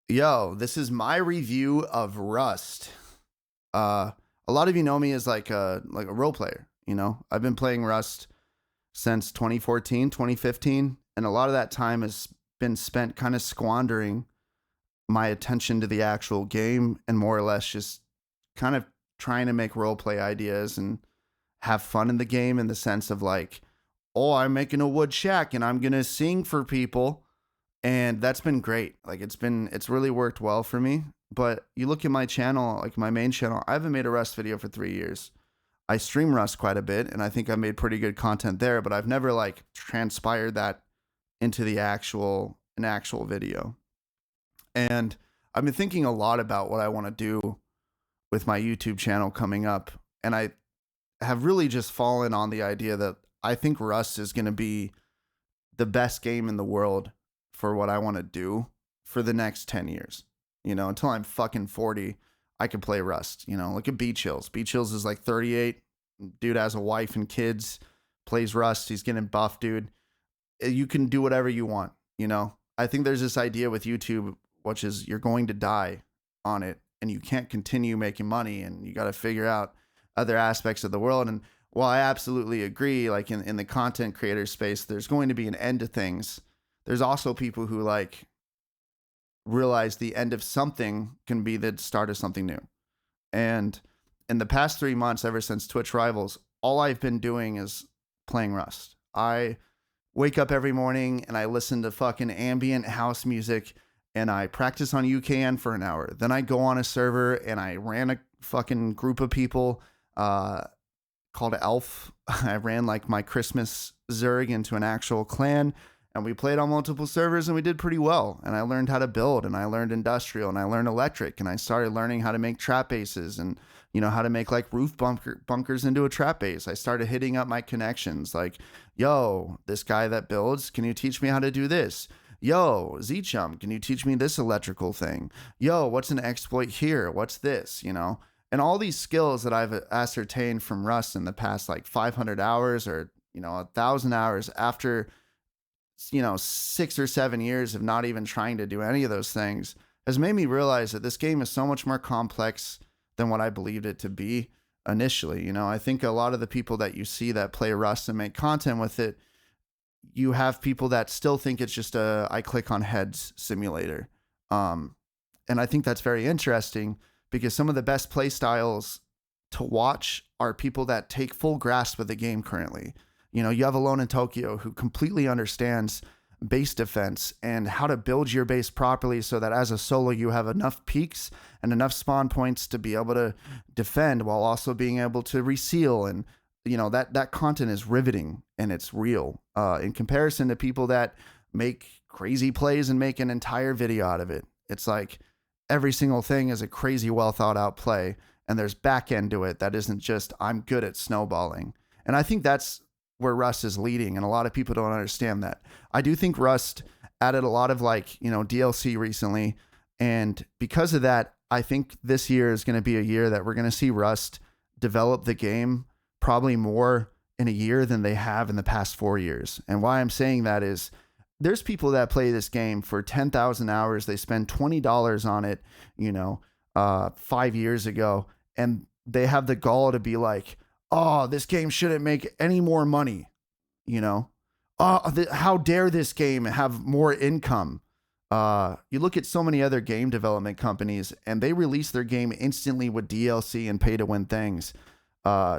Yo, this is my review of Rust. A lot of you know me as like a role player, you know. I've been playing Rust since 2014, 2015, and a lot of that time has been spent kind of squandering my attention to the actual game and more or less just kind of trying to make role play ideas and have fun in the game in the sense of like, oh, I'm making a wood shack and I'm going to sing for people, and that's been great. Like it's really worked well for me. But you look at my channel, like my main channel, I haven't made a Rust video for 3 years. I stream Rust quite a bit, and I think I made pretty good content there. But I've never like transpired that into an actual video. And I've been thinking a lot about what I want to do with my YouTube channel coming up, and I have really just fallen on the idea that I think Rust is going to be the best game in the world for what I want to do for the next 10 years. You know, until I'm fucking 40, I could play Rust. You know, look at Beach Hills. Beach Hills is like 38. Dude has a wife and kids, plays Rust. He's getting buff, dude. You can do whatever you want, you know? I think there's this idea with YouTube, which is you're going to die on it and you can't continue making money and you got to figure out other aspects of the world. And while I absolutely agree, like in the content creator space, there's going to be an end to things. There's also people who like realize the end of something can be the start of something new. And in the past 3 months, ever since Twitch Rivals, all I've been doing is playing Rust. I wake up every morning and I listen to fucking ambient house music and I practice on UKN for an hour. Then I go on a server and I ran a fucking group of people called Elf. I ran like my Christmas Zerg into an actual clan, and we played on multiple servers and we did pretty well. And I learned how to build, and I learned industrial, and I learned electric, and I started learning how to make trap bases and, you know, how to make like roof bunkers into a trap base. I started hitting up my connections like, yo, this guy that builds, can you teach me how to do this? Yo, Z-Chum, can you teach me this electrical thing? Yo, what's an exploit here? What's this? You know? And all these skills that I've ascertained from Rust in the past like 500 hours or, you know, 1,000 hours after, you know, 6 or 7 years of not even trying to do any of those things has made me realize that this game is so much more complex than what I believed it to be initially. You know, I think a lot of the people that you see that play Rust and make content with it, you have people that still think it's just a I click on heads simulator. And I think that's very interesting because some of the best play styles to watch are people that take full grasp of the game currently. You know, you have Alone in Tokyo who completely understands base defense and how to build your base properly so that as a solo you have enough peaks and enough spawn points to be able to defend while also being able to reseal. And you know, that content is riveting and it's real in comparison to people that make crazy plays and make an entire video out of it. It's like every single thing is a crazy well thought out play, and there's back end to it that isn't just I'm good at snowballing. And I think that's where Rust is leading, and a lot of people don't understand that. I do think Rust added a lot of like, you know, DLC recently, and because of that, I think this year is going to be a year that we're going to see Rust develop the game probably more in a year than they have in the past 4 years. And why I'm saying that is there's people that play this game for 10,000 hours. They spend $20 on it, you know, 5 years ago, and they have the gall to be like, oh, this game shouldn't make any more money, you know? How dare this game have more income? You look at so many other game development companies, and they release their game instantly with DLC and pay to win things,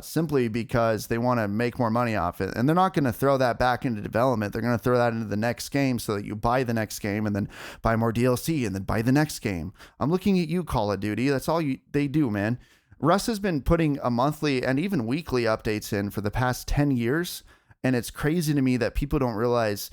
simply because they want to make more money off it. And they're not going to throw that back into development. They're going to throw that into the next game so that you buy the next game and then buy more DLC and then buy the next game. I'm looking at you, Call of Duty. That's all they do, man. Russ has been putting a monthly and even weekly updates in for the past 10 years. And it's crazy to me that people don't realize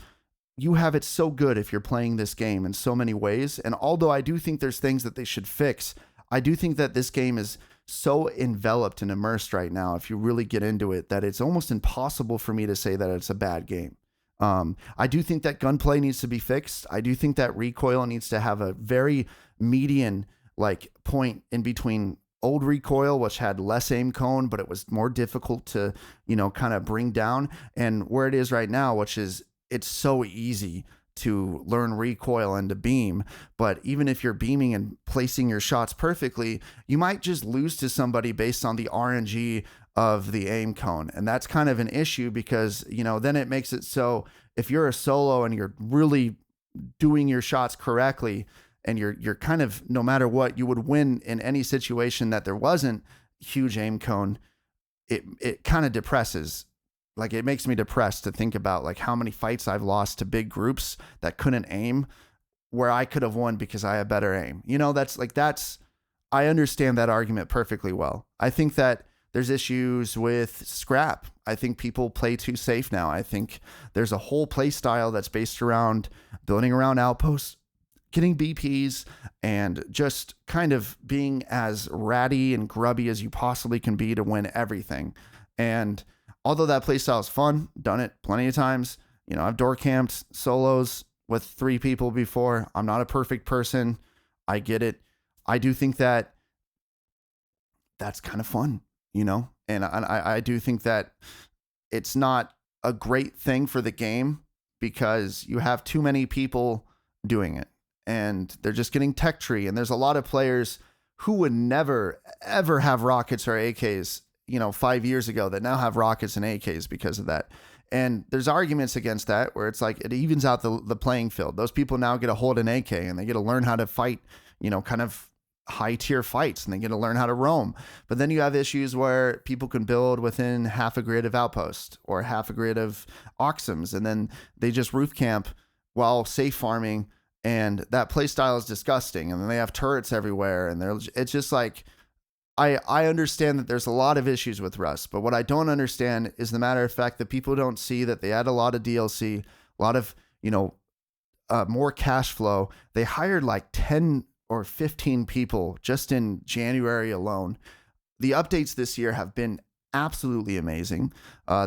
you have it so good if you're playing this game in so many ways. And although I do think there's things that they should fix, I do think that this game is so enveloped and immersed right now, if you really get into it, that it's almost impossible for me to say that it's a bad game. I do think that gunplay needs to be fixed. I do think that recoil needs to have a very median like point in between old recoil, which had less aim cone, but it was more difficult to, you know, kind of bring down, and where it is right now, which is it's so easy to learn recoil and to beam. But even if you're beaming and placing your shots perfectly, you might just lose to somebody based on the RNG of the aim cone. And that's kind of an issue because, you know, then it makes it so if you're a solo and you're really doing your shots correctly and you're kind of, no matter what, you would win in any situation that there wasn't huge aim cone. It kind of depresses. Like, it makes me depressed to think about like how many fights I've lost to big groups that couldn't aim where I could have won because I had better aim. You know, I understand that argument perfectly well. I think that there's issues with scrap. I think people play too safe now. I think there's a whole play style that's based around building around outposts, getting BPs, and just kind of being as ratty and grubby as you possibly can be to win everything. And although that playstyle is fun, done it plenty of times. You know, I've door camped solos with 3 people before. I'm not a perfect person. I get it. I do think that that's kind of fun, you know? And I do think that it's not a great thing for the game because you have too many people doing it and they're just getting tech tree. And there's a lot of players who would never, ever have rockets or AKs, you know, 5 years ago that now have rockets and AKs because of that. And there's arguments against that where it's like it evens out the playing field. Those people now get to hold an AK and they get to learn how to fight, you know, kind of high tier fights, and they get to learn how to roam. But then you have issues where people can build within half a grid of outpost or half a grid of Oxums, and then they just roof camp while safe farming. And that play style is disgusting. And then they have turrets everywhere. And it's just like, I understand that there's a lot of issues with Rust, but what I don't understand is the matter of fact that people don't see that they had a lot of DLC, a lot of, you know, more cash flow. They hired like 10 or 15 people just in January alone. The updates this year have been absolutely amazing.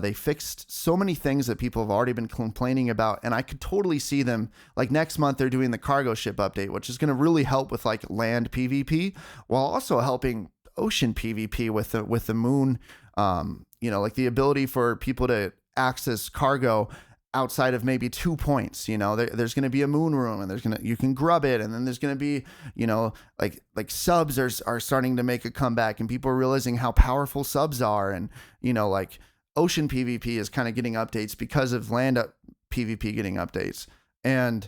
They fixed so many things that people have already been complaining about, and I could totally see them, like next month they're doing the cargo ship update, which is going to really help with like land PvP while also helping ocean PvP with the moon. You know, like the ability for people to access cargo outside of maybe 2 points. You know, there's going to be a moon room, and you can grub it, and then there's going to be, you know, like subs are starting to make a comeback, and people are realizing how powerful subs are, and you know, like ocean PvP is kind of getting updates because of land PvP getting updates, and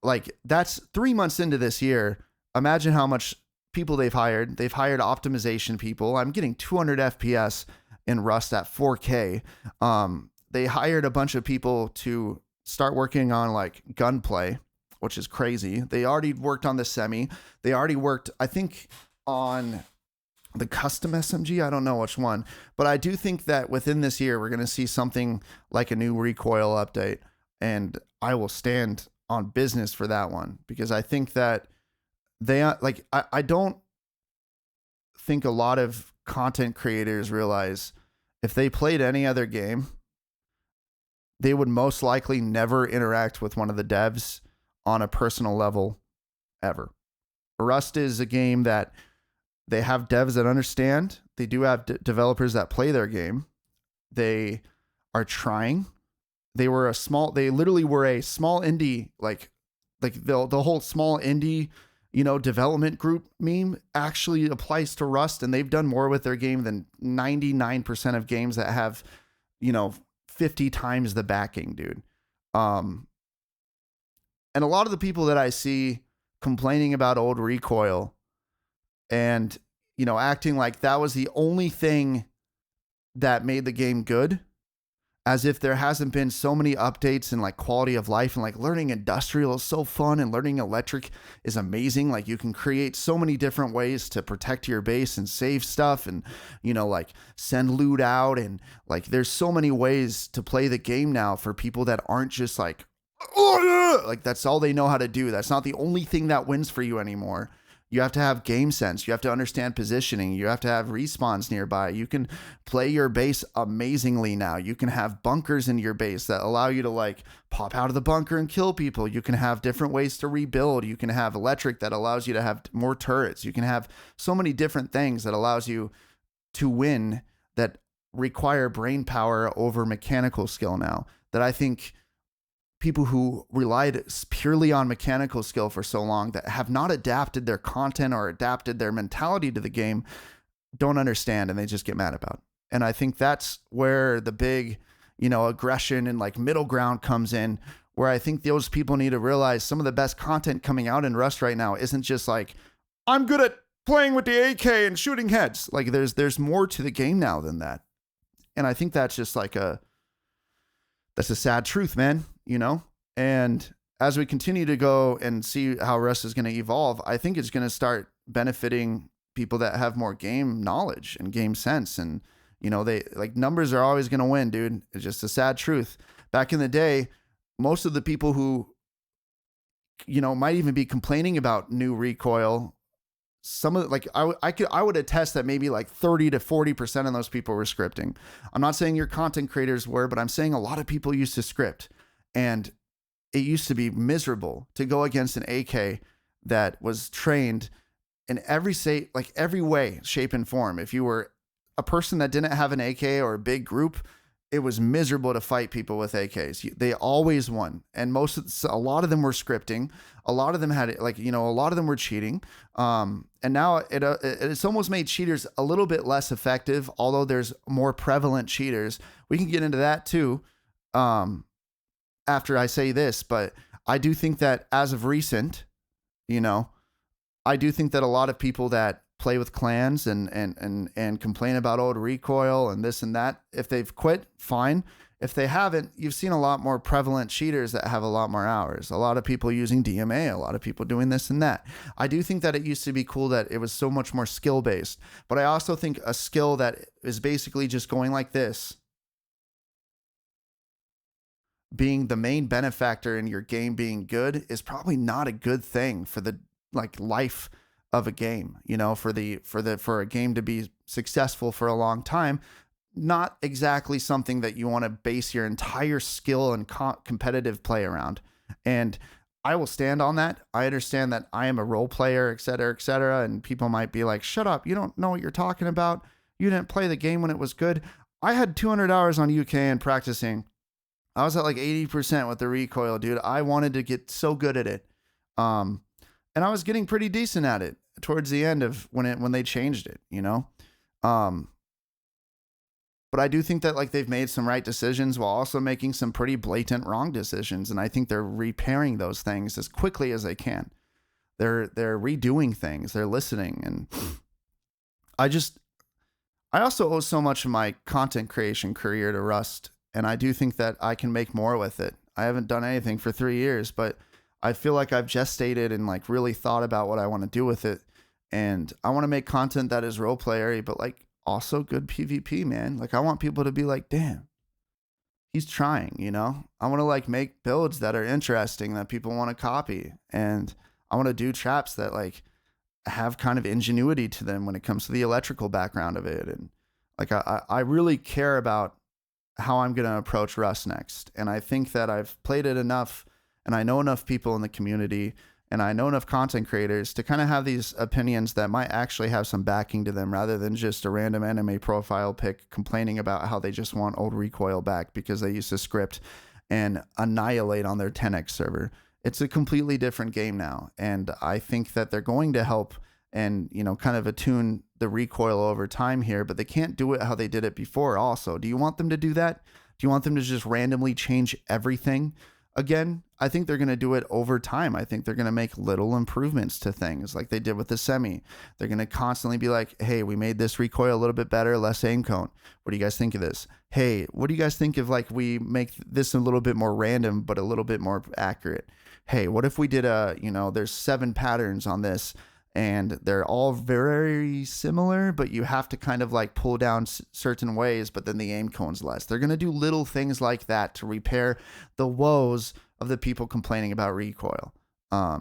like that's 3 months into this year. Imagine how much people they've hired. They've hired optimization people. I'm getting 200 FPS in Rust at 4K. They hired a bunch of people to start working on like gunplay, which is crazy. They already worked on the semi. They already worked, I think, on the custom SMG. I don't know which one, but I do think that within this year, we're going to see something like a new recoil update, and I will stand on business for that one because I think that I don't think a lot of content creators realize if they played any other game, they would most likely never interact with one of the devs on a personal level ever. Rust is a game that they have devs that understand. They do have developers that play their game. They are trying. They literally were a small indie, like the whole small indie, you know, development group meme actually applies to Rust, and they've done more with their game than 99% of games that have, you know, 50 times the backing, dude. And a lot of the people that I see complaining about old recoil and, you know, acting like that was the only thing that made the game good, as if there hasn't been so many updates and like quality of life, and like learning industrial is so fun and learning electric is amazing. Like you can create so many different ways to protect your base and save stuff, and, you know, like send loot out, and like there's so many ways to play the game now for people that aren't just like, oh, yeah! Like that's all they know how to do. That's not the only thing that wins for you anymore. You have to have game sense. You have to understand positioning. You have to have respawns nearby. You can play your base amazingly now. You can have bunkers in your base that allow you to like pop out of the bunker and kill people. You can have different ways to rebuild. You can have electric that allows you to have more turrets. You can have so many different things that allows you to win that require brain power over mechanical skill now, that I think people who relied purely on mechanical skill for so long that have not adapted their content or adapted their mentality to the game don't understand, and they just get mad about. And I think that's where the big, aggression and like middle ground comes in, where I think those people need to realize some of the best content coming out in Rust right now isn't just like, I'm good at playing with the AK and shooting heads. Like there's more to the game now than that. And I think that's just like that's a sad truth, man, And as we continue to go and see how Rust is going to evolve, I think it's going to start benefiting people that have more game knowledge and game sense. And, they like numbers are always going to win, dude. It's just a sad truth. Back in the day, most of the people who, might even be complaining about new recoil, some of like I would attest that maybe like 30 to 40% of those people were scripting. I'm not saying your content creators were, but I'm saying a lot of people used to script, and it used to be miserable to go against an AK that was trained in every way, shape, and form. If you were a person that didn't have an AK or a big group, it was miserable to fight people with AKs. They always won. And a lot of them were scripting. A lot of them had a lot of them were cheating. And now it's almost made cheaters a little bit less effective, although there's more prevalent cheaters. We can get into that too after I say this, but I do think that as of recent, I do think that a lot of people that play with clans and complain about old recoil and this and that, if they've quit, fine. If they haven't, you've seen a lot more prevalent cheaters that have a lot more hours. A lot of people using DMA, a lot of people doing this and that. I do think that it used to be cool that it was so much more skill based, but I also think a skill that is basically just going like this, being the main benefactor in your game being good, is probably not a good thing for the life of a game, for a game to be successful for a long time. Not exactly something that you want to base your entire skill and competitive play around. And I will stand on that. I understand that I am a role player, et cetera, and people might be like, shut up, you don't know what you're talking about. You didn't play the game when it was good. I had 200 hours on UK and practicing. I was at like 80% with the recoil, dude. I wanted to get so good at it. And I was getting pretty decent at it towards the end of when they changed it, But I do think that they've made some right decisions while also making some pretty blatant wrong decisions. And I think they're repairing those things as quickly as they can. They're redoing things. They're listening. And I also owe so much of my content creation career to Rust. And I do think that I can make more with it. I haven't done anything for 3 years, but I feel like I've gestated and really thought about what I want to do with it. And I want to make content that is role playery, but also good PvP, man. I want people to be like, damn, he's trying, I want to make builds that are interesting that people want to copy. And I want to do traps that have kind of ingenuity to them when it comes to the electrical background of it. And I really care about how I'm going to approach Rust next. And I think that I've played it enough, and I know enough people in the community, and I know enough content creators to kind of have these opinions that might actually have some backing to them, rather than just a random anime profile pic complaining about how they just want old recoil back because they used to script and annihilate on their 10x server. It's a completely different game now. And I think that they're going to help and, kind of attune the recoil over time here, but they can't do it how they did it before also. Do you want them to do that? Do you want them to just randomly change everything? Again, I think they're going to do it over time. I think they're going to make little improvements to things like they did with the semi. They're going to constantly be like, hey, we made this recoil a little bit better, less aim cone. What do you guys think of this? Hey, what do you guys think if we make this a little bit more random, but a little bit more accurate? Hey, what if we did there's 7 patterns on this and they're all very similar, but you have to kind of pull down certain ways, but then the aim cone's less. They're going to do little things like that to repair the woes of the people complaining about recoil. I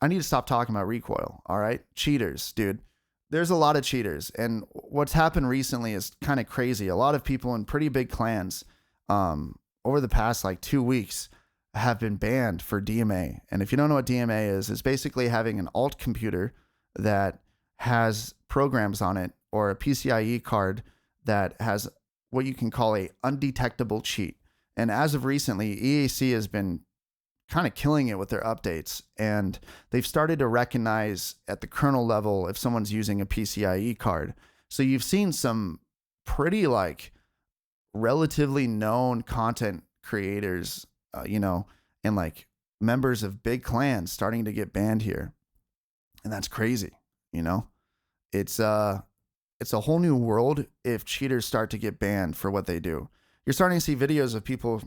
need to stop talking about recoil. All right. Cheaters, dude. There's a lot of cheaters. And what's happened recently is kind of crazy. A lot of people in pretty big clans, over the past 2 weeks, have been banned for DMA. And if you don't know what DMA is, it's basically having an alt computer that has programs on it, or a PCIe card that has what you can call a undetectable cheat. And as of recently, EAC has been kind of killing it with their updates. And they've started to recognize at the kernel level if someone's using a PCIe card. So you've seen some pretty like relatively known content creators, and like members of big clans starting to get banned here. And that's crazy. You know, it's a whole new world if cheaters start to get banned for what they do. You're starting to see videos of people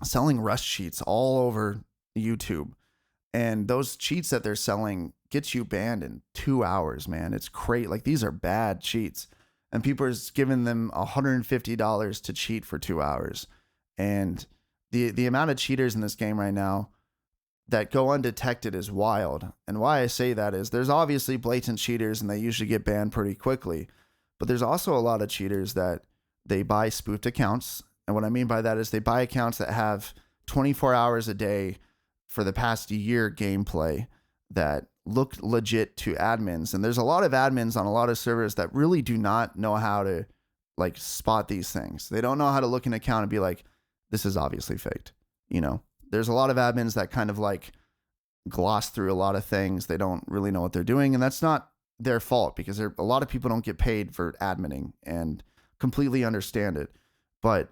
selling Rust cheats all over YouTube. And those cheats that they're selling gets you banned in 2 hours, man. It's crazy. Like, these are bad cheats. And people are giving them $150 to cheat for 2 hours. And the amount of cheaters in this game right now that go undetected is wild. And why I say that is there's obviously blatant cheaters and they usually get banned pretty quickly. But there's also a lot of cheaters that they buy spoofed accounts. And what I mean by that is they buy accounts that have 24 hours a day for the past year gameplay that look legit to admins. And there's a lot of admins on a lot of servers that really do not know how to like spot these things. They don't know how to look in an account and be like, this is obviously faked. You know, there's a lot of admins that kind of like gloss through a lot of things. They don't really know what they're doing. And that's not their fault because a lot of people don't get paid for adminning and completely understand it. But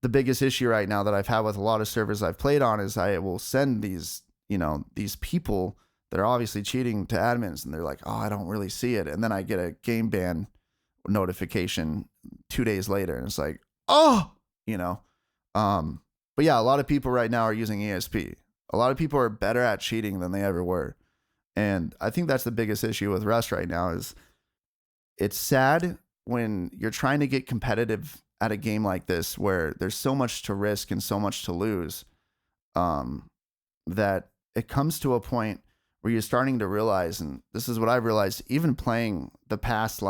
the biggest issue right now that I've had with a lot of servers I've played on is I will send these people that are obviously cheating to admins and they're like, oh, I don't really see it. And then I get a game ban notification 2 days later and it's like, oh, but yeah, a lot of people right now are using ESP. A lot of people are better at cheating than they ever were. And I think that's the biggest issue with Rust right now is it's sad when you're trying to get competitive at a game like this where there's so much to risk and so much to lose, that it comes to a point where you're starting to realize, and this is what I've realized, even playing the past,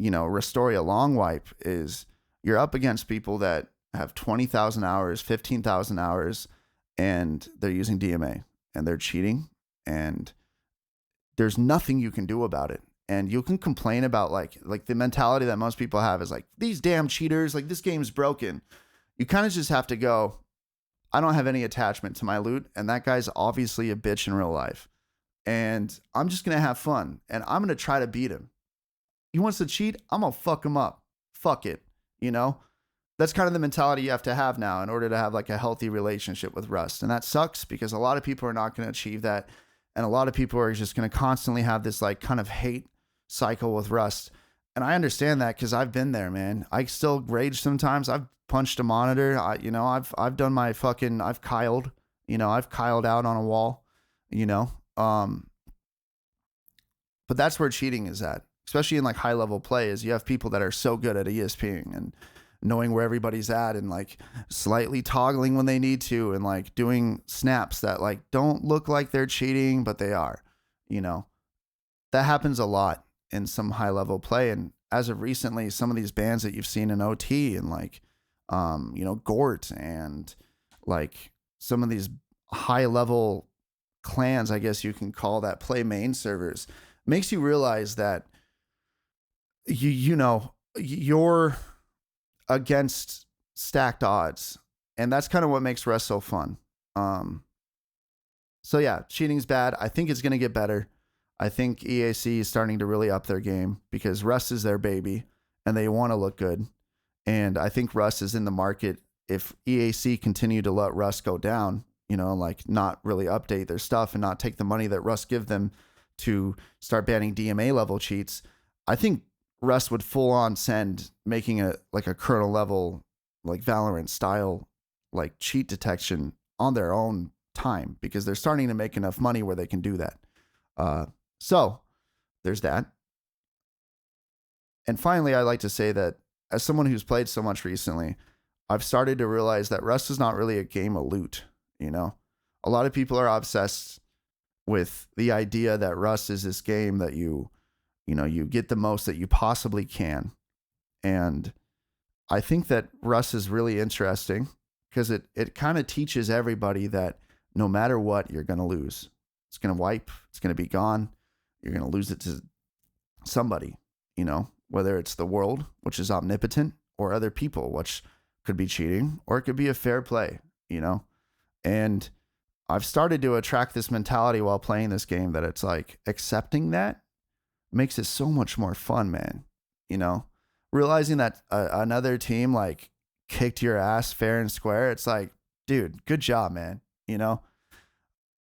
Restoria Long Wipe, is you're up against people that have 20,000 hours, 15,000 hours, and they're using DMA and they're cheating and there's nothing you can do about it. And you can complain about like the mentality that most people have is like, these damn cheaters, like this game's broken. You kind of just have to go, I don't have any attachment to my loot. And that guy's obviously a bitch in real life. And I'm just going to have fun. And I'm going to try to beat him. He wants to cheat. I'm going to fuck him up. Fuck it. That's kind of the mentality you have to have now in order to have like a healthy relationship with Rust. And that sucks because a lot of people are not going to achieve that. And a lot of people are just going to constantly have this like kind of hate cycle with Rust. And I understand that because I've been there, man. I still rage sometimes. I've punched a monitor. I've done my fucking, I've kyled out on a wall, but that's where cheating is at, especially in like high level play, is you have people that are so good at ESPing and knowing where everybody's at and like slightly toggling when they need to and like doing snaps that like don't look like they're cheating, but they are, that happens a lot in some high level play. And as of recently, some of these bans that you've seen in OT and like, Gort and like some of these high level clans, I guess you can call that, play main servers, makes you realize that you're against stacked odds. And that's kind of what makes Rust so fun. So yeah, cheating's bad. I think it's going to get better. I think EAC is starting to really up their game because Rust is their baby and they want to look good. And I think Rust is in the market. If EAC continue to let Rust go down, like not really update their stuff and not take the money that Rust give them to start banning DMA level cheats, I think Rust would full on send making a kernel level, like Valorant style, like cheat detection on their own time because they're starting to make enough money where they can do that. So there's that. And finally, I like to say that as someone who's played so much recently, I've started to realize that Rust is not really a game of loot. A lot of people are obsessed with the idea that Rust is this game that you get the most that you possibly can. And I think that Rust is really interesting because it kind of teaches everybody that no matter what, you're going to lose. It's going to wipe. It's going to be gone. You're going to lose it to somebody, whether it's the world, which is omnipotent, or other people, which could be cheating, or it could be a fair play, you know? And I've started to attract this mentality while playing this game that it's like accepting that makes it so much more fun, man. You know, realizing that another team like kicked your ass fair and square. It's like, dude, good job, man. You know,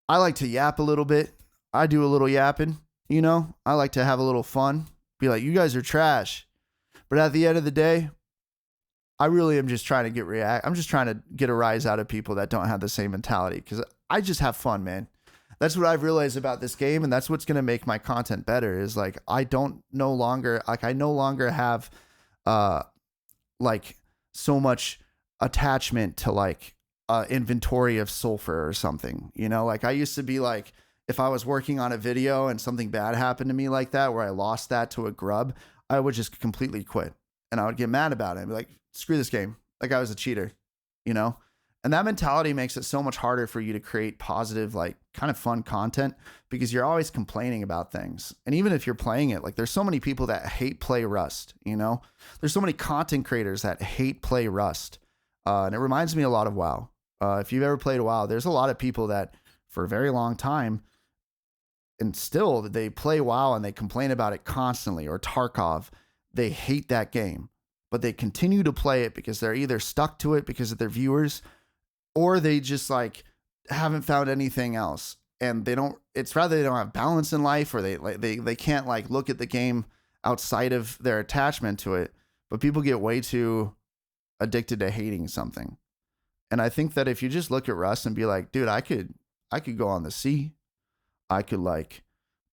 I like to yap a little bit. I do a little yapping. You know, I like to have a little fun. Be like, you guys are trash. But at the end of the day, I really am just trying to I'm just trying to get a rise out of people that don't have the same mentality, because I just have fun, man. That's what I've realized about this game, and that's what's going to make my content better, is like I no longer have like so much attachment to like inventory of sulfur or something. You know, like I used to be like, if I was working on a video and something bad happened to me like that, where I lost that to a grub, I would just completely quit. And I would get mad about it and be like, screw this game. Like I was a cheater, you know? And that mentality makes it so much harder for you to create positive, like kind of fun content, because you're always complaining about things. And even if you're playing it, like there's so many people that hate play Rust, you know? There's so many content creators that hate play Rust. And it reminds me a lot of WoW. If you've ever played WoW, there's a lot of people that for a very long time, and still they play WoW and they complain about it constantly, or Tarkov. They hate that game, but they continue to play it because they're either stuck to it because of their viewers, or they just like haven't found anything else. And they don't, it's rather they don't have balance in life, or they can't like look at the game outside of their attachment to it. But people get way too addicted to hating something. And I think that if you just look at Rust and be like, dude, I could go on the sea. I could like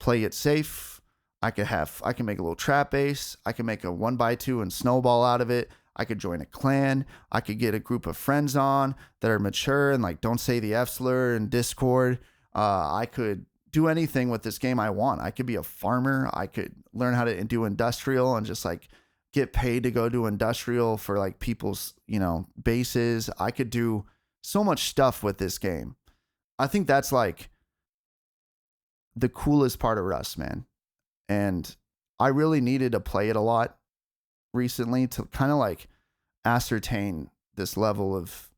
play it safe. I can make a little trap base. I can make a 1x2 and snowball out of it. I could join a clan. I could get a group of friends on that are mature and like don't say the F slur in Discord. I could do anything with this game I want. I could be a farmer. I could learn how to do industrial and just like get paid to go do industrial for like people's, you know, bases. I could do so much stuff with this game. I think that's like the coolest part of Rust, man. And I really needed to play it a lot recently to kind of like ascertain this level of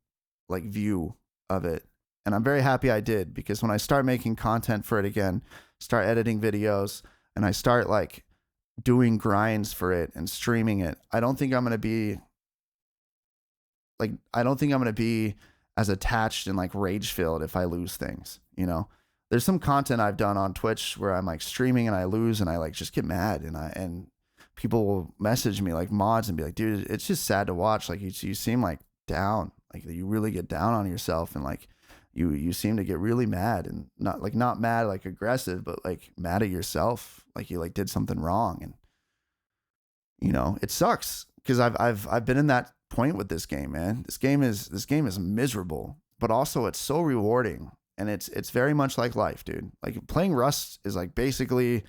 like view of it. And I'm very happy I did, because when I start making content for it again, start editing videos, and I start like doing grinds for it and streaming it, I don't think I'm going to be as attached and like rage filled if I lose things, you know? There's some content I've done on Twitch where I'm like streaming and I lose and I like just get mad, and people will message me like mods and be like, dude, it's just sad to watch. Like you seem like down, like you really get down on yourself, and like you seem to get really mad, and not mad like aggressive, but like mad at yourself, like you like did something wrong. And you know, it sucks, because I've been in that point with this game, man. This game is miserable, but also it's so rewarding. And it's very much like life, dude. Like playing Rust is like basically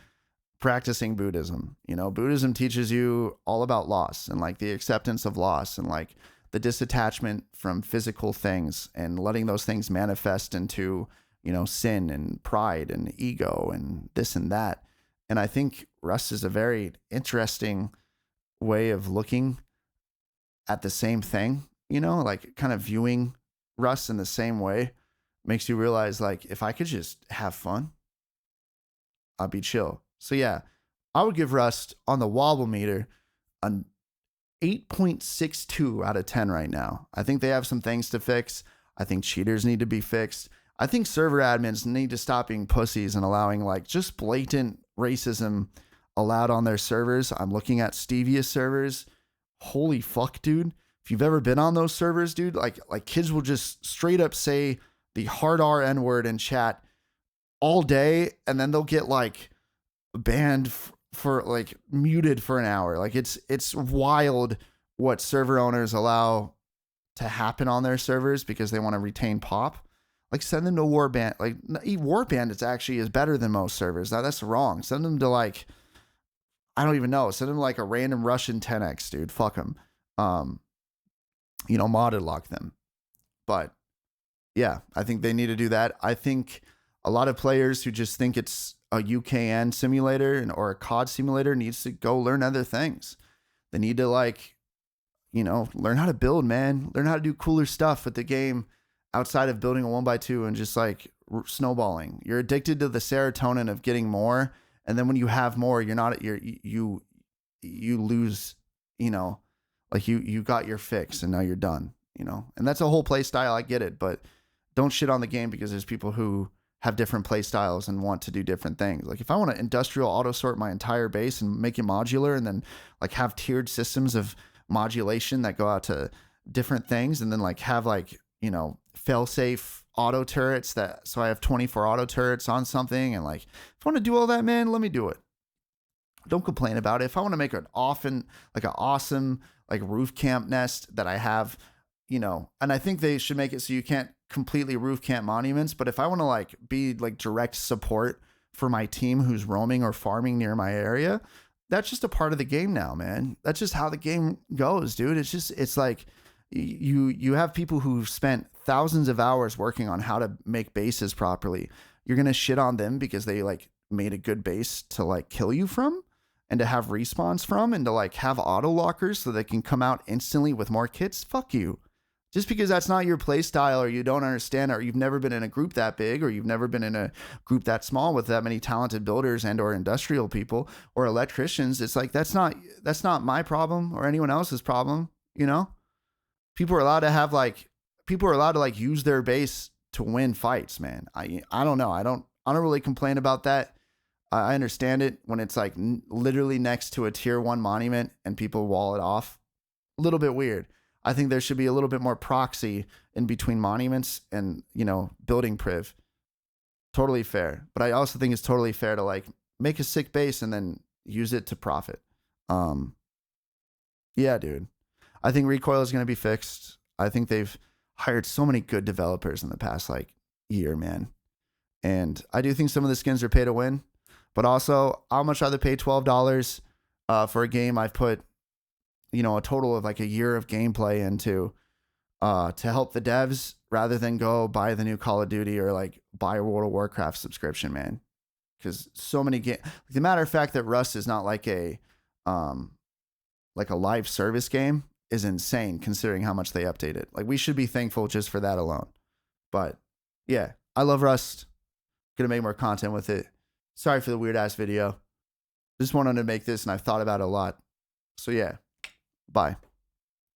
practicing Buddhism. You know, Buddhism teaches you all about loss and like the acceptance of loss and like the disattachment from physical things and letting those things manifest into, you know, sin and pride and ego and this and that. And I think Rust is a very interesting way of looking at the same thing, you know, like kind of viewing Rust in the same way. Makes you realize, like, if I could just have fun, I'd be chill. So yeah, I would give Rust on the wobble meter an 8.62 out of 10 right now. I think they have some things to fix. I think cheaters need to be fixed. I think server admins need to stop being pussies and allowing like just blatant racism allowed on their servers. I'm looking at Stevia servers. Holy fuck, dude. If you've ever been on those servers, dude, like kids will just straight up say the hard R N word in chat all day, and then they'll get like banned for like muted for an hour. Like it's wild what server owners allow to happen on their servers because they want to retain pop. Like send them to Warband. Like War Bandits actually is better than most servers. Now that's wrong. Send them to like, I don't even know. Send them to like a random Russian 10x, dude. Fuck them. You know, modded lock them. But yeah, I think they need to do that. I think a lot of players who just think it's a UKN simulator or a COD simulator needs to go learn other things. They need to like, learn how to build, man. Learn how to do cooler stuff with the game outside of building a 1x2 and just like snowballing. You're addicted to the serotonin of getting more, and then when you have more, you lose, like you got your fix and now you're done, And that's a whole play style. I get it, but don't shit on the game because there's people who have different play styles and want to do different things. Like if I want to industrial auto sort my entire base and make it modular and then like have tiered systems of modulation that go out to different things and then like have like, fail safe auto turrets so I have 24 auto turrets on something. And like, if I want to do all that, man, let me do it. Don't complain about it. If I want to make an awesome like roof camp nest that I have, and I think they should make it so you can't completely roof camp monuments. But if I want to like be like direct support for my team who's roaming or farming near my area, that's just a part of the game now, man. That's just how the game goes, dude. It's like you have people who've spent thousands of hours working on how to make bases properly. You're going to shit on them because they like made a good base to like kill you from and to have respawns from and to like have auto lockers so they can come out instantly with more kits. Fuck you. Just because that's not your play style or you don't understand or you've never been in a group that big or you've never been in a group that small with that many talented builders and or industrial people or electricians, it's like that's not my problem or anyone else's problem, People are allowed to like use their base to win fights, man. I don't know. I don't really complain about that. I understand it when it's like literally next to a tier 1 monument and people wall it off. A little bit weird. I think there should be a little bit more proxy in between monuments and, building priv. Totally fair. But I also think it's totally fair to like make a sick base and then use it to profit. Yeah, dude. I think recoil is going to be fixed. I think they've hired so many good developers in the past like year, man. And I do think some of the skins are pay to win, but also I'll much rather pay $12 for a game I've put, a total of like a year of gameplay into to help the devs rather than go buy the new Call of Duty or like buy a World of Warcraft subscription, man. Because so many games, the matter of fact that Rust is not like a live service game is insane considering how much they update it. Like we should be thankful just for that alone. But yeah, I love Rust. Gonna make more content with it. Sorry for the weird ass video. Just wanted to make this and I've thought about it a lot. So yeah, bye.